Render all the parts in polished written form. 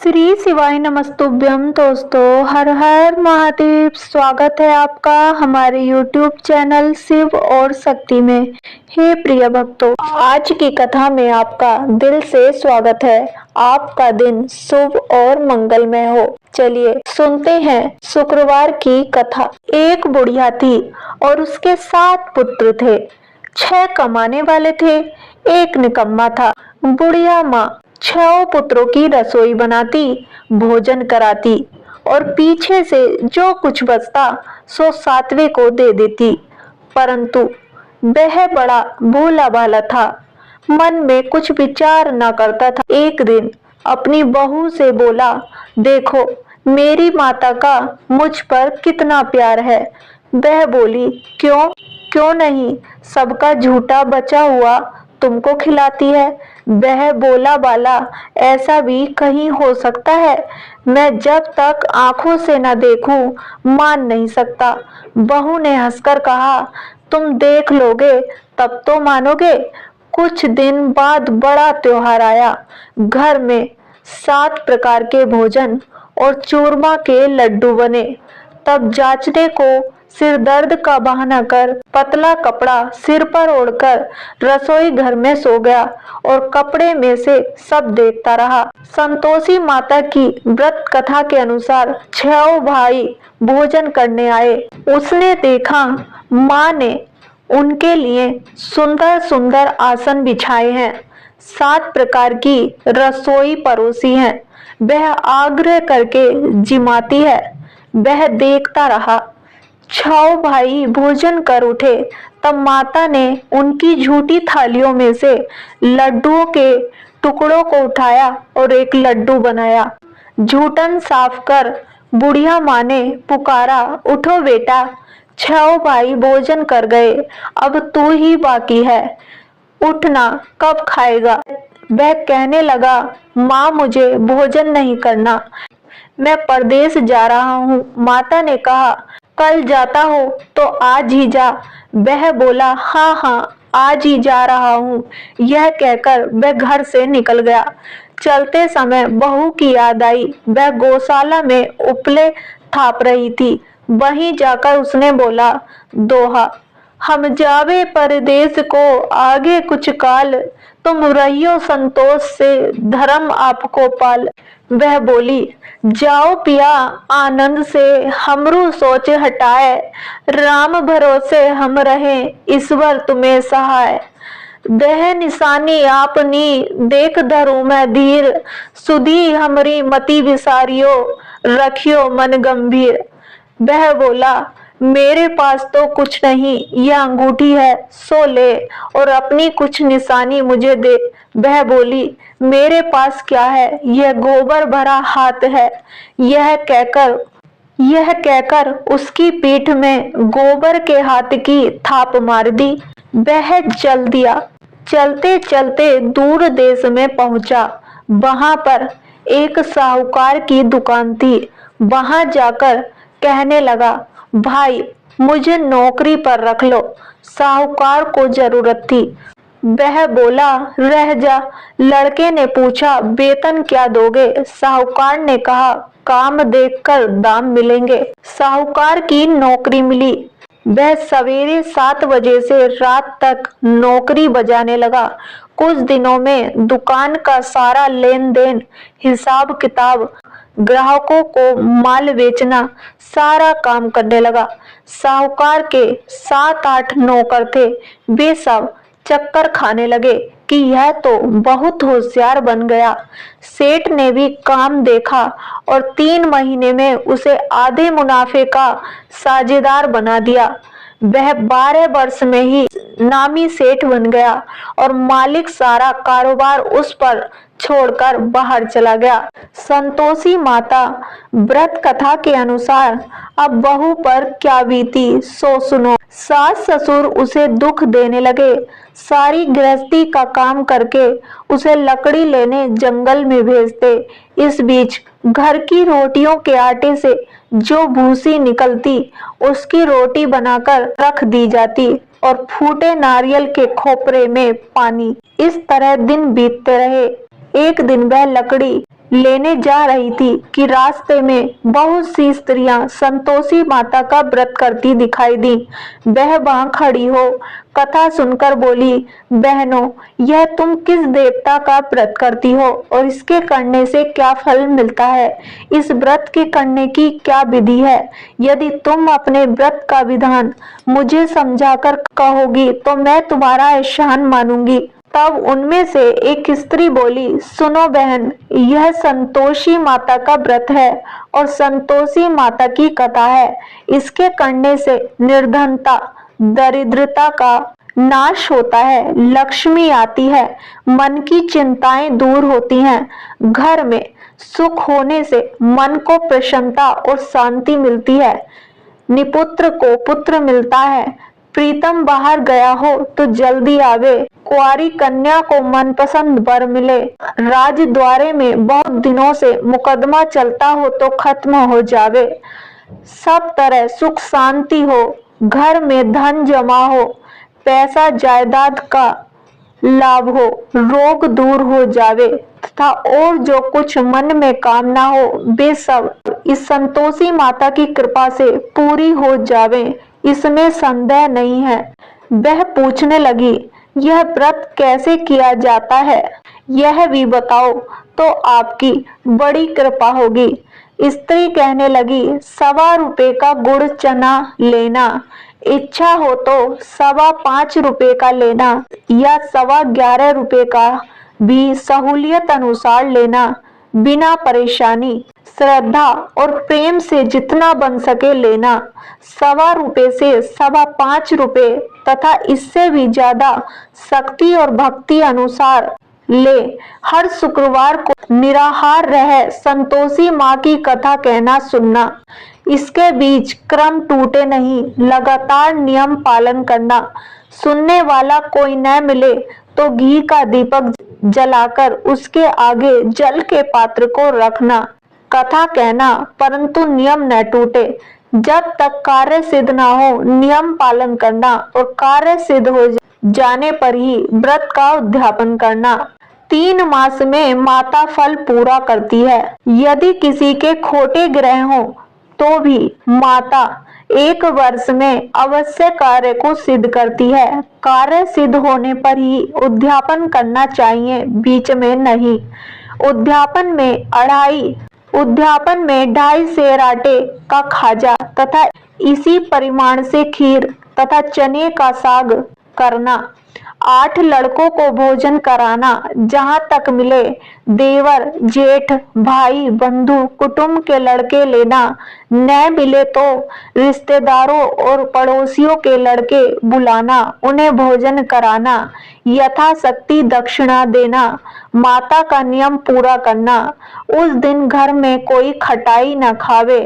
श्री शिवाय नमस्तुभ्यम। दोस्तों, हर हर महादेव। स्वागत है आपका हमारे YouTube चैनल शिव और शक्ति में। हे प्रिय भक्तों, आज की कथा में आपका दिल से स्वागत है। आपका दिन शुभ और मंगलमय हो। चलिए सुनते हैं शुक्रवार की कथा। एक बुढ़िया थी और उसके 7 पुत्र थे। 6 कमाने वाले थे, एक निकम्मा था। बुढ़िया माँ 6 पुत्रों की रसोई बनाती, भोजन कराती और पीछे से जो कुछ बचता सो 7वें को दे देती। परंतु वह बड़ा भोला भाला था, मन में कुछ विचार न करता था। एक दिन अपनी बहू से बोला, देखो मेरी माता का मुझ पर कितना प्यार है। वह बोली, क्यों क्यों नहीं, सबका झूठा बचा हुआ तुमको खिलाती है। वह बोला बाला, ऐसा भी कहीं हो सकता है? मैं जब तक आंखों से न देखूं मान नहीं सकता। बहू ने हंसकर कहा, तुम देख लोगे तब तो मानोगे। कुछ दिन बाद बड़ा त्योहार आया। घर में 7 प्रकार के भोजन और चूरमा के लड्डू बने। तब जांचने को सिर दर्द का बहाना कर पतला कपड़ा सिर पर ओढ़कर रसोई घर में सो गया और कपड़े में से सब देखता रहा। संतोषी माता की व्रत कथा के अनुसार 6 भाई भोजन करने आए। उसने देखा माँ ने उनके लिए सुंदर सुंदर आसन बिछाए हैं, 7 प्रकार की रसोई परोसी है। वह आग्रह करके जिमाती है। वह देखता रहा। 6 भाई भोजन कर उठे तब माता ने उनकी झूठी थालियों में से लड्डुओं के टुकड़ों को उठाया और एक लड्डू बनाया। झूठन साफ कर बुढ़िया माँ ने पुकारा, उठो बेटा, 6 भाई भोजन कर गए, अब तू ही बाकी है, उठना, कब खाएगा? वह कहने लगा, माँ मुझे भोजन नहीं करना, मैं परदेश जा रहा हूँ। माता ने कहा, कल जाता हो तो आज ही जा। वह बोला, हाँ हाँ आज ही जा रहा हूँ। यह कहकर वह घर से निकल गया। चलते समय बहू की याद आई। वह गौशाला में उपले थाप रही थी। वहीं जाकर उसने बोला, दोहा, हम जावे परदेश को आगे कुछ काल, तुम रहियो संतोष से धर्म आपको पाल। वह बोली, जाओ पिया आनंद से हमरू सोच हटाए, राम भरोसे हम रहें ईश्वर तुम्हें सहाय। देह निशानी आपनी देख धरू मैं धीर, सुधी हमरी मति विसारियो रखियो मन गंभीर। वह बोला, मेरे पास तो कुछ नहीं, यह अंगूठी है, सो ले और अपनी कुछ निशानी मुझे दे। वह बोली, मेरे पास क्या है, यह गोबर भरा हाथ है। यह कहकर उसकी पीठ में गोबर के हाथ की थाप मार दी। वह चल दिया। चलते चलते दूर देश में पहुंचा। वहां पर एक साहूकार की दुकान थी। वहां जाकर कहने लगा, भाई मुझे नौकरी पर रख लो। साहूकार को जरूरत थी। वह बोला, रह जा। लड़के ने पूछा, वेतन क्या दोगे? साहूकार ने कहा, काम देखकर दाम मिलेंगे। साहूकार की नौकरी मिली। वह सवेरे 7 बजे से रात तक नौकरी बजाने लगा। कुछ दिनों में दुकान का सारा लेन देन, हिसाब किताब, ग्राहकों को माल बेचना, सारा काम करने लगा। साहूकार के 7-8 नौकर थे। वे सब चक्कर खाने लगे कि यह तो बहुत होशियार बन गया। सेठ ने भी काम देखा और 3 महीने में उसे आधे मुनाफे का साझेदार बना दिया। वह 12 वर्ष में ही नामी सेठ बन गया और मालिक सारा कारोबार उस पर छोड़कर बाहर चला गया। संतोषी माता व्रत कथा के अनुसार अब बहू पर क्या बीती सो सुनो। सास ससुर उसे दुख देने लगे। सारी गृहस्थी का काम करके उसे लकड़ी लेने जंगल में भेजते। इस बीच घर की रोटियों के आटे से जो भूसी निकलती उसकी रोटी बनाकर रख दी जाती और फूटे नारियल के खोपरे में पानी। इस तरह दिन बीतते रहे। एक दिन वह लकड़ी लेने जा रही थी कि रास्ते में बहुत सी स्त्रियां संतोषी माता का व्रत करती दिखाई दी। वह वहां खड़ी हो कथा सुनकर बोली, बहनों, यह तुम किस देवता का व्रत करती हो और इसके करने से क्या फल मिलता है? इस व्रत के करने की क्या विधि है? यदि तुम अपने व्रत का विधान मुझे समझाकर कहोगी तो मैं तुम्हारा एहसान मानूंगी। तब उनमें से एक स्त्री बोली, सुनो बहन, यह संतोषी माता का व्रत है और संतोषी माता की कथा है। इसके करने से निर्धनता, दरिद्रता का नाश होता है, लक्ष्मी आती है, मन की चिंताएं दूर होती हैं, घर में सुख होने से मन को प्रसन्नता और शांति मिलती है, निपुत्र को पुत्र मिलता है, प्रीतम बाहर गया हो तो जल्दी आवे, कुंवारी कन्या को मनपसंद वर मिले, राजद्वारे में बहुत दिनों से मुकदमा चलता हो तो खत्म हो जावे, सब तरह सुख शांति हो, घर में धन जमा हो, पैसा जायदाद का लाभ हो, रोग दूर हो जावे तथा और जो कुछ मन में कामना हो वे सब इस संतोषी माता की कृपा से पूरी हो जावे, इसमें संदेह नहीं है। वह पूछने लगी, यह व्रत कैसे किया जाता है, यह भी बताओ तो आपकी बड़ी कृपा होगी। स्त्री कहने लगी, 1.25 रुपए का गुड़ चना लेना, इच्छा हो तो 5.25 रुपए का लेना या 11.25 रुपए का भी सहूलियत अनुसार लेना, बिना परेशानी, श्रद्धा और प्रेम से जितना बन सके लेना। 1.25 रुपए से 5.25 रुपए तथा इससे भी ज्यादा शक्ति और भक्ति अनुसार ले। हर शुक्रवार को निराहार रह संतोषी माँ की कथा कहना सुनना। इसके बीच क्रम टूटे नहीं, लगातार नियम पालन करना। सुनने वाला कोई न मिले तो घी का दीपक जलाकर उसके आगे जल के पात्र को रखना, कथा कहना, परंतु नियम न टूटे। जब तक कार्य सिद्ध न हो नियम पालन करना और कार्य सिद्ध हो जाने पर ही व्रत का उद्यापन करना। 3 मास में माता फल पूरा करती है। यदि किसी के खोटे ग्रह हो तो भी माता 1 वर्ष में अवश्य कार्य को सिद्ध करती है। कार्य सिद्ध होने पर ही उद्यापन करना चाहिए, बीच में नहीं। उद्यापन में 2.5 सेर आटे का खाजा तथा इसी परिमाण से खीर तथा चने का साग करना। 8 लड़कों को भोजन कराना, जहाँ तक मिले देवर, जेठ, भाई, बंधु, कुटुंब के लड़के लेना, न मिले तो रिश्तेदारों और पड़ोसियों के लड़के बुलाना, उन्हें भोजन कराना, यथाशक्ति दक्षिणा देना, माता का नियम पूरा करना। उस दिन घर में कोई खटाई न खावे,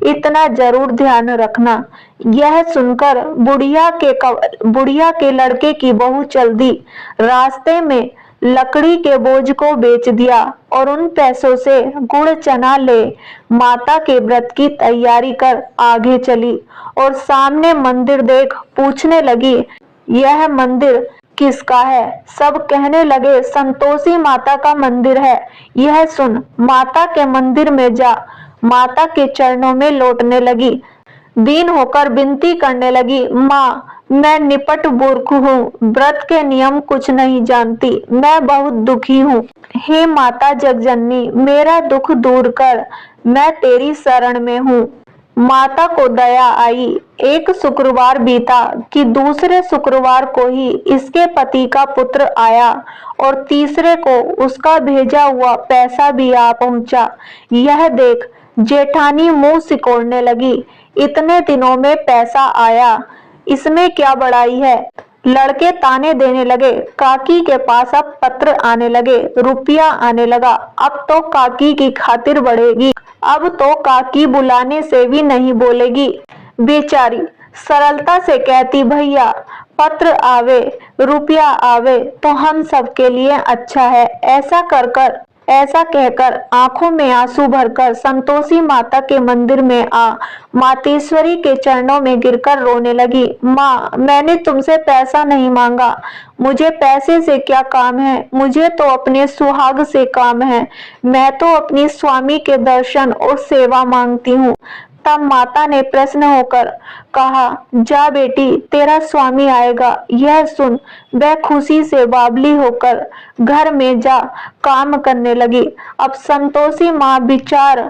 इतना जरूर ध्यान रखना। यह सुनकर बुढ़िया के लड़के की बहू चल दी। रास्ते में लकड़ी के बोझ को बेच दिया और उन पैसों से गुड़ चना ले माता के व्रत की तैयारी कर आगे चली और सामने मंदिर देख पूछने लगी, यह मंदिर किसका है? सब कहने लगे, संतोषी माता का मंदिर है। यह सुन माता के मंदिर में जा माता के चरणों में लौटने लगी। दीन होकर विनती करने लगी, माँ, मैं निपट मूर्ख हूँ, व्रत के नियम कुछ नहीं जानती, मैं बहुत दुखी हूँ। हे माता जगजननी, मेरा दुख दूर कर, मैं तेरी शरण में हूँ। माता को दया आई। एक शुक्रवार बीता कि दूसरे शुक्रवार को ही इसके पति का पुत्र आया और तीसरे को उसका भेजा हुआ पैसा भी आ पहुंचा। यह देख जेठानी मुंह सिकोड़ने लगी, इतने दिनों में पैसा आया, इसमें क्या बड़ाई है? लड़के ताने देने लगे। काकी के पास अब पत्र आने लगे, रुपया आने लगा। अब तो काकी की खातिर बढ़ेगी, अब तो काकी बुलाने से भी नहीं बोलेगी। बेचारी सरलता से कहती, भैया पत्र आवे, रुपया आवे तो हम सबके लिए अच्छा है। ऐसा कहकर आंखों में आंसू भरकर संतोषी माता के मंदिर में आ मातेश्वरी के चरणों में गिरकर रोने लगी। माँ, मैंने तुमसे पैसा नहीं मांगा, मुझे पैसे से क्या काम है, मुझे तो अपने सुहाग से काम है। मैं तो अपनी स्वामी के दर्शन और सेवा मांगती हूँ। तब माता ने प्रसन्न होकर कहा, जा बेटी, तेरा स्वामी आएगा, यह सुन वह खुशी से बावली होकर घर में जा काम करने लगी। अब संतोषी माँ विचार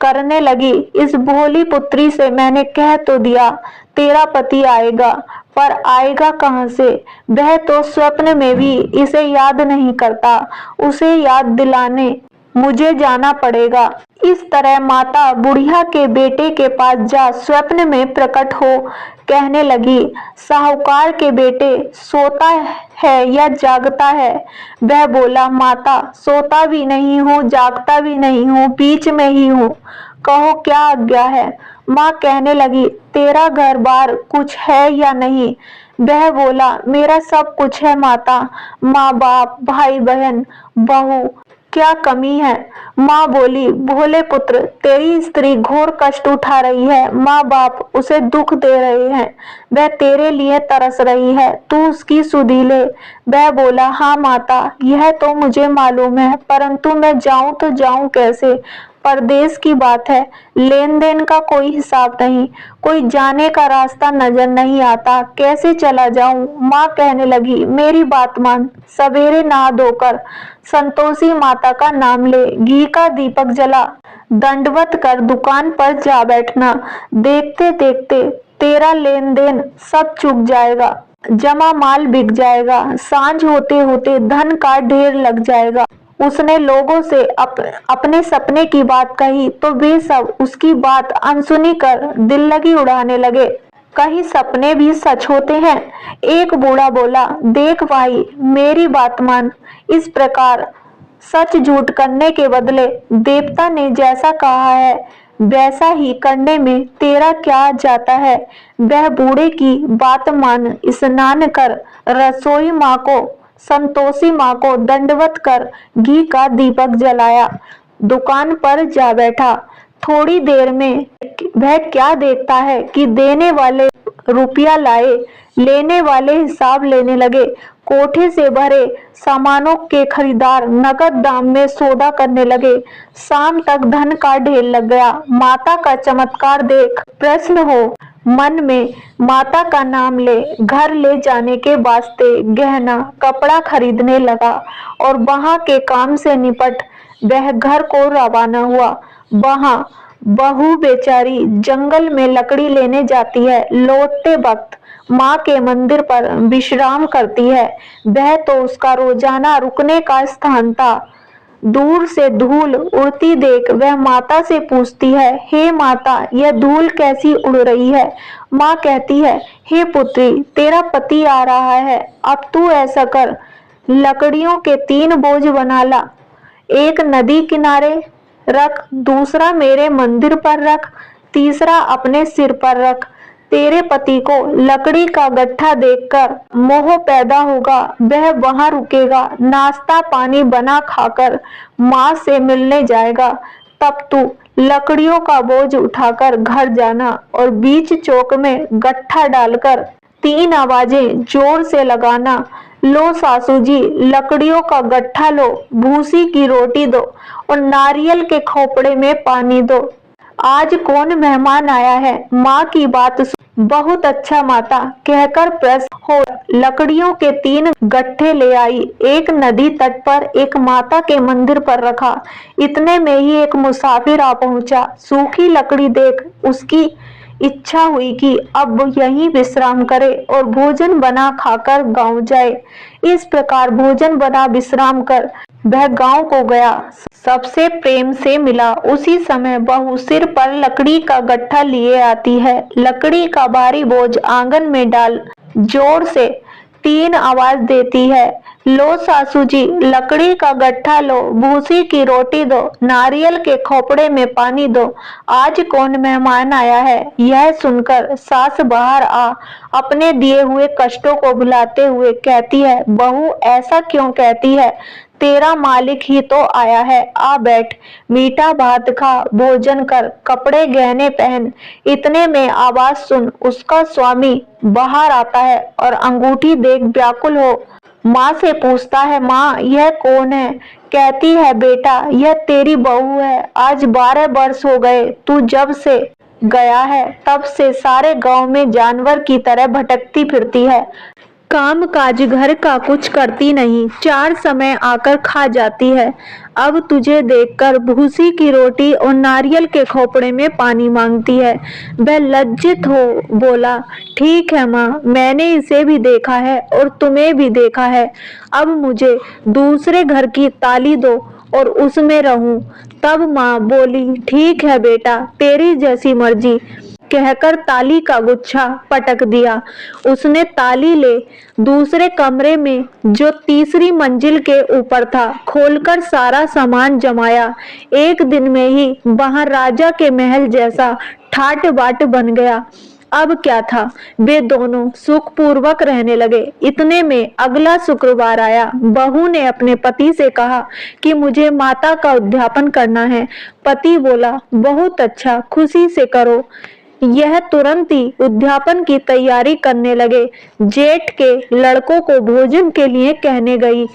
करने लगी, इस भोली पुत्री से मैंने कह तो दिया तेरा पति आएगा, पर आएगा कहाँ से? वह तो स्वप्न में भी इसे याद नहीं करता, उसे याद दिलाने मुझे जाना पड़ेगा। इस तरह माता बुढ़िया के बेटे के पास जा स्वप्न में प्रकट हो कहने लगी, साहूकार के बेटे, सोता है या जागता है? वह बोला, माता, सोता भी नहीं हूँ, जागता भी नहीं हूँ, बीच में ही हूँ, कहो क्या आज्ञा है? माँ कहने लगी, तेरा घर बार कुछ है या नहीं? वह बोला, मेरा सब कुछ है माता, माँ बाप, भाई बहन, बहू, क्या कमी है? माँ बोली, भोले पुत्र, तेरी स्त्री घोर कष्ट उठा रही है, माँ बाप उसे दुख दे रहे हैं, वह तेरे लिए तरस रही है, तू उसकी सुधि ले। वह बोला, हाँ माता, यह तो मुझे मालूम है, परंतु मैं जाऊं तो जाऊं कैसे? परदेश की बात है, लेन देन का कोई हिसाब नहीं, कोई जाने का रास्ता नजर नहीं आता, कैसे चला जाऊं? माँ कहने लगी, मेरी बात मान, सवेरे नहा धोकर संतोषी माता का नाम ले, घी का दीपक जला, दंडवत कर दुकान पर जा बैठना। देखते देखते तेरा लेन देन सब चूक जाएगा, जमा माल बिक जाएगा, सांझ होते होते धन का ढेर लग जाएगा। उसने लोगों से अपने सपने की बात कही तो वे सब उसकी बात अनसुनी कर दिल लगी उड़ाने लगे। कहीं सपने भी सच होते हैं। एक बूढ़ा बोला, देख भाई, मेरी बात मान, इस प्रकार सच झूठ करने के बदले देवता ने जैसा कहा है वैसा ही करने में तेरा क्या जाता है? वह बूढ़े की बात मान स्नान कर रसोई माँ को, संतोषी माँ को दंडवत कर घी का दीपक जलाया, दुकान पर जा बैठा। थोड़ी देर में वह क्या देखता है कि देने वाले रुपया लाए, लेने वाले हिसाब लेने लगे। कोठे से भरे सामानों के खरीदार नगद दाम में सौदा करने लगे। शाम तक धन का ढेर लग गया। माता का चमत्कार देख प्रसन्न हो मन में माता का नाम ले घर ले जाने के वास्ते गहना कपड़ा खरीदने लगा और वहां के काम से निपट वह घर को रवाना हुआ। वहां बहू बेचारी जंगल में लकड़ी लेने जाती है। लौटते वक्त माँ के मंदिर पर विश्राम करती है। वह तो उसका रोजाना रुकने का स्थान था। दूर से धूल उड़ती देख वह माता से पूछती है, हे माता, यह धूल कैसी उड़ रही है? माँ कहती है, हे पुत्री, तेरा पति आ रहा है, अब तू ऐसा कर, लकड़ियों के 3 बोझ बना ला, एक नदी किनारे रख, दूसरा मेरे मंदिर पर रख, तीसरा अपने सिर पर रख। तेरे पति को लकड़ी का गट्ठा देखकर मोह पैदा होगा, वह वहां रुकेगा, नाश्ता पानी बना खाकर माँ से मिलने जाएगा। तब तू लकड़ियों का बोझ उठाकर घर जाना और बीच चौक में गट्ठा डालकर 3 आवाजें जोर से लगाना, लो सासू जी, लकड़ियों का गट्ठा लो, भूसी की रोटी दो और नारियल के खोपड़े में पानी दो। आज कौन मेहमान आया है? माँ की बात बहुत अच्छा माता कहकर प्रसन्न हो लकड़ियों के 3 गट्ठे ले आई। एक नदी तट पर, एक माता के मंदिर पर रखा। इतने में ही एक मुसाफिर आ पहुंचा। सूखी लकड़ी देख उसकी इच्छा हुई कि अब यहीं विश्राम करे और भोजन बना खाकर गांव जाए। इस प्रकार भोजन बना विश्राम कर वह गांव को गया। सबसे प्रेम से मिला। उसी समय बहू सिर पर लकड़ी का गट्ठा लिए आती है। लकड़ी का भारी बोझ आंगन में डाल जोर से 3 आवाज देती है, लो सासू जी, लकड़ी का गट्ठा लो, भूसी की रोटी दो, नारियल के खोपड़े में पानी दो। आज कौन मेहमान आया है? यह सुनकर सास बाहर आ अपने दिए हुए कष्टों को भुलाते हुए कहती है, बहू ऐसा क्यों कहती है? तेरा मालिक ही तो आया है, आ बैठ, मीठा भात खा, भोजन कर, कपड़े गहने पहन। इतने में आवाज सुन उसका स्वामी बाहर आता है और अंगूठी देख व्याकुल हो माँ से पूछता है, माँ यह कौन है? कहती है, बेटा यह तेरी बहू है। आज 12 वर्ष हो गए, तू जब से गया है तब से सारे गांव में जानवर की तरह भटकती फिरती है। काम काज घर का कुछ करती नहीं, 4 समय आकर खा जाती है। अब तुझे देखकर भूसी की रोटी और नारियल के खोपड़े में पानी मांगती है। वह लज्जित हो बोला, ठीक है माँ, मैंने इसे भी देखा है और तुम्हें भी देखा है। अब मुझे दूसरे घर की ताली दो और उसमें रहूं। तब माँ बोली, ठीक है बेटा, तेरी जैसी मर्जी, कहकर ताली का गुच्छा पटक दिया। उसने ताली ले दूसरे कमरे में जो तीसरी मंजिल के ऊपर था खोलकर सारा सामान जमाया। एक दिन में ही वहां राजा के महल जैसा ठाट बाट बन गया। अब क्या था, वे दोनों सुखपूर्वक रहने लगे। इतने में अगला शुक्रवार आया। बहू ने अपने पति से कहा कि मुझे माता का उद्यापन करना है। पति बोला, बहुत अच्छा, खुशी से करो। यह तुरंत ही उद्यापन की तैयारी करने लगे। जेठ के लड़कों को भोजन के लिए कहने गई।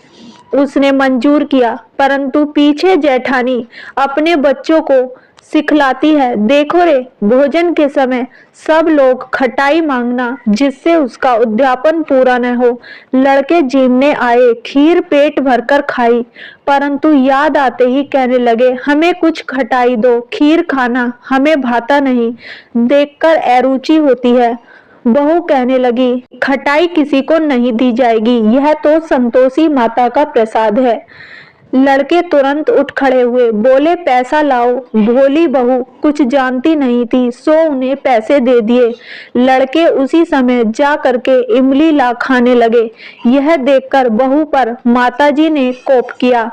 उसने मंजूर किया, परंतु पीछे जेठानी अपने बच्चों को सिखलाती है, देखो रे, भोजन के समय सब लोग खटाई मांगना जिससे उसका उद्यापन पूरा न हो। लड़के जीमने आए, खीर पेट भरकर खाई, परंतु याद आते ही कहने लगे, हमें कुछ खटाई दो, खीर खाना हमें भाता नहीं, देखकर अरुचि होती है। बहू कहने लगी, खटाई किसी को नहीं दी जाएगी, यह तो संतोषी माता का प्रसाद है। लड़के तुरंत उठ खड़े हुए, बोले, पैसा लाओ। भोली बहू कुछ जानती नहीं थी, सो उन्हें पैसे दे दिए। लड़के उसी समय जा करके इमली ला खाने लगे। यह देखकर बहू पर माताजी ने कोप किया।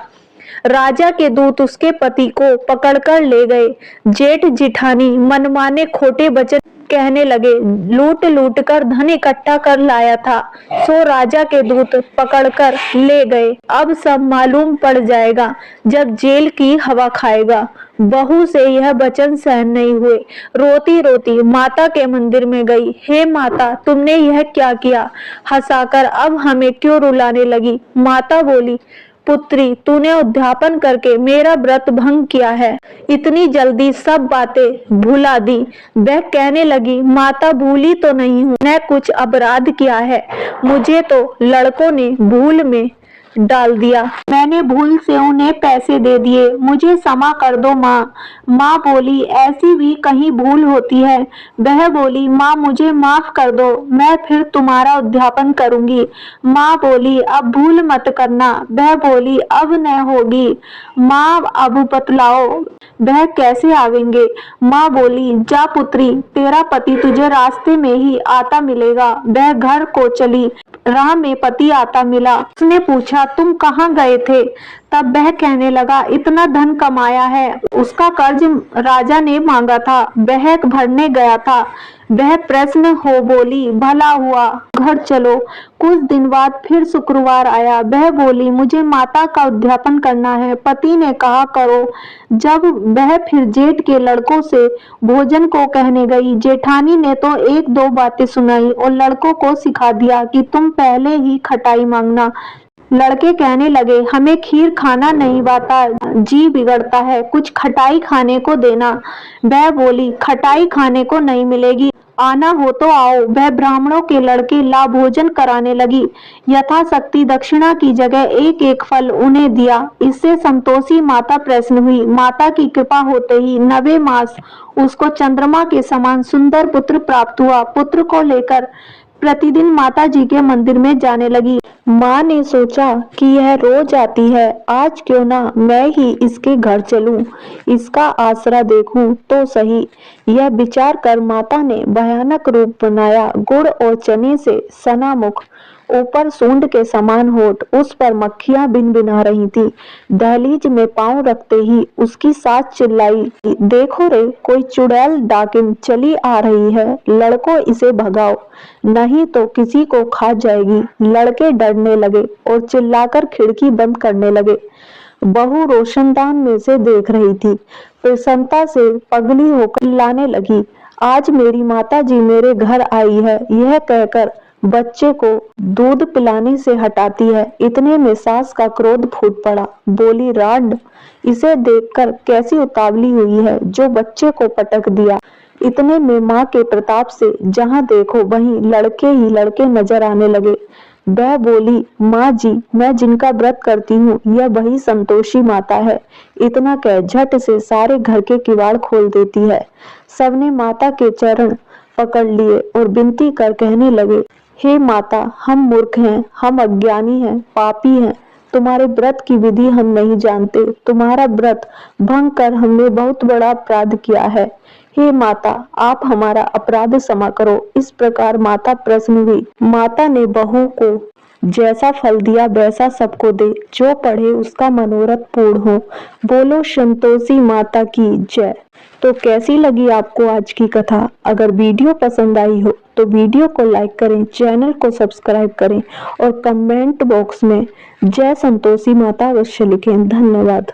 राजा के दूत उसके पति को पकड़कर ले गए। जेठ जिठानी मनमाने खोटे वचन कहने लगे, लूट लूट कर धन इकट्ठा कर लाया था, सो राजा के दूत पकड़कर ले गए। अब सब मालूम पड़ जाएगा जब जेल की हवा खाएगा। बहू से यह वचन सहन नहीं हुए। रोती रोती माता के मंदिर में गई। हे माता, तुमने यह क्या किया? हंसाकर अब हमें क्यों रुलाने लगी? माता बोली, पुत्री, तूने उद्यापन करके मेरा व्रत भंग किया है, इतनी जल्दी सब बातें भुला दी। वह कहने लगी, माता, भूली तो नहीं हूँ, मैं कुछ अपराध किया है, मुझे तो लड़कों ने भूल में डाल दिया, मैंने भूल से उन्हें पैसे दे दिए, मुझे क्षमा कर दो माँ। माँ बोली, ऐसी भी कहीं भूल होती है। वह बोली, माँ मुझे माफ कर दो, मैं फिर तुम्हारा उद्यापन करूंगी। माँ बोली, अब भूल मत करना। वह बोली, अब न होगी। माँ अब बतलाओ वह कैसे आवेंगे? माँ बोली, जा पुत्री, तेरा पति तुझे रास्ते में ही आता मिलेगा। वह घर को चली। राह में पति आता मिला। उसने पूछा, तुम कहाँ गए थे? तब वह कहने लगा, इतना धन कमाया है, उसका कर्ज राजा ने मांगा था, वह भरने गया था। वह प्रश्न हो बोली, भला हुआ, घर चलो। कुछ दिन बाद फिर शुक्रवार आया। वह बोली, मुझे माता का उद्यापन करना है। पति ने कहा, करो। जब वह फिर जेठ के लड़कों से भोजन को कहने गई, जेठानी ने तो 1-2 बातें सुनाई और लड़कों को सिखा दिया कि तुम पहले ही खटाई मांगना। लड़के कहने लगे, हमें खीर खाना नहीं भाता, जी बिगड़ता है, कुछ खटाई खाने को देना। वह बोली, खटाई खाने को नहीं मिलेगी, आना हो तो आओ। वह ब्राह्मणों के लड़के ला भोजन कराने लगी। यथाशक्ति दक्षिणा की जगह 1-1 फल उन्हें दिया। इससे संतोषी माता प्रसन्न हुई। माता की कृपा होते ही 9वें मास उसको चंद्रमा के समान सुंदर पुत्र प्राप्त हुआ। पुत्र को लेकर प्रतिदिन माता जी के मंदिर में जाने लगी। माँ ने सोचा कि यह रोज आती है, आज क्यों ना मैं ही इसके घर चलूं, इसका आसरा देखूं तो सही। यह विचार कर माता ने भयानक रूप बनाया। गुड़ और चने से सना मुख ऊपर सूंड के समान होठ, उस पर मक्खियां भिनभिना रही थी। दहलीज में पांव रखते ही उसकी सास चिल्लाई, देखो रे, कोई चुड़ैल डाकिन चली आ रही है, लड़को इसे भगाओ, नहीं तो किसी को खा जाएगी। लड़के डरने लगे और चिल्लाकर खिड़की बंद करने लगे। बहू रोशनदान में से देख रही थी। प्रसन्नता से पगली होकर चिल्लाने लगी, आज मेरी माताजी मेरे घर आई है, यह कहकर बच्चे को दूध पिलाने से हटाती है। इतने में सास का क्रोध फूट पड़ा। बोली, राड, इसे देखकर कैसी उतावली हुई है जो बच्चे को पटक दिया। इतने में माँ के प्रताप से जहाँ देखो वहीं लड़के ही लड़के नजर आने लगे। वह बोली, माँ जी, मैं जिनका व्रत करती हूँ यह वही संतोषी माता है। इतना कह झट से सारे घर के किवाड़ खोल देती है। सबने माता के चरण पकड़ लिए और विनती कर कहने लगे, हे माता, हम मूर्ख हैं, हम अज्ञानी हैं, पापी हैं, तुम्हारे व्रत की विधि हम नहीं जानते। तुम्हारा व्रत भंग कर हमने बहुत बड़ा अपराध किया है। हे माता, आप हमारा अपराध क्षमा करो। इस प्रकार माता प्रसन्न हुई। माता ने बहू को जैसा फल दिया वैसा सबको दे, जो पढ़े उसका मनोरथ पूर्ण हो। बोलो संतोषी माता की जय। तो कैसी लगी आपको आज की कथा? अगर वीडियो पसंद आई हो तो वीडियो को लाइक करें, चैनल को सब्सक्राइब करें और कमेंट बॉक्स में जय संतोषी माता अवश्य लिखें। धन्यवाद।